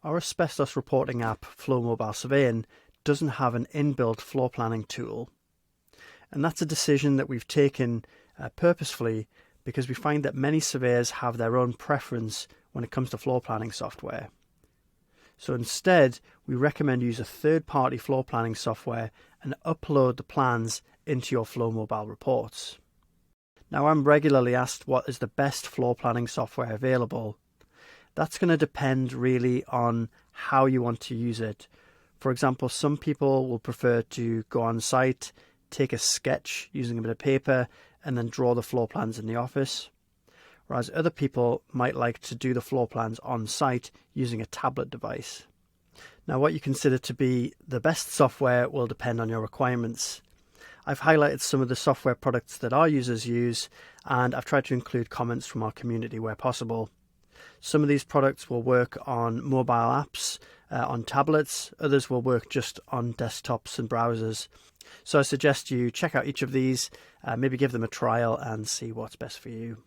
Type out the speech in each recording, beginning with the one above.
Our asbestos reporting app, Flow Mobile Surveying, doesn't have an inbuilt floor planning tool. And that's a decision that we've taken purposefully because we find that many surveyors have their own preference when it comes to floor planning software. So instead, we recommend use a third-party floor planning software and upload the plans into your Flow Mobile reports. Now, I'm regularly asked what is the best floor planning software available. That's going to depend really on how you want to use it. For example, some people will prefer to go on site, take a sketch using a bit of paper, and then draw the floor plans in the office. Whereas other people might like to do the floor plans on site using a tablet device. Now, what you consider to be the best software will depend on your requirements. I've highlighted some of the software products that our users use, and I've tried to include comments from our community where possible. Some of these products will work on mobile apps, on tablets. Others will work just on desktops and browsers. So I suggest you check out each of these, maybe give them a trial and see what's best for you.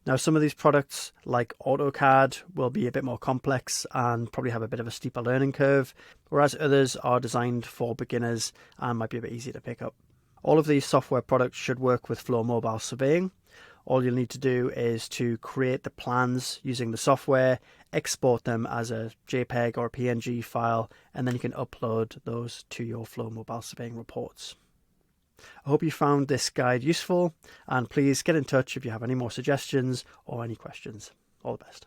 Now, some of these products, like AutoCAD, will be a bit more complex and probably have a bit of a steeper learning curve, whereas others are designed for beginners and might be a bit easier to pick up. All of these software products should work with Flow Mobile Surveying. All you'll need to do is to create the plans using the software, export them as a JPEG or a PNG file, and then you can upload those to your Flow Mobile Surveying reports. I hope you found this guide useful, and please get in touch if you have any more suggestions or any questions. All the best.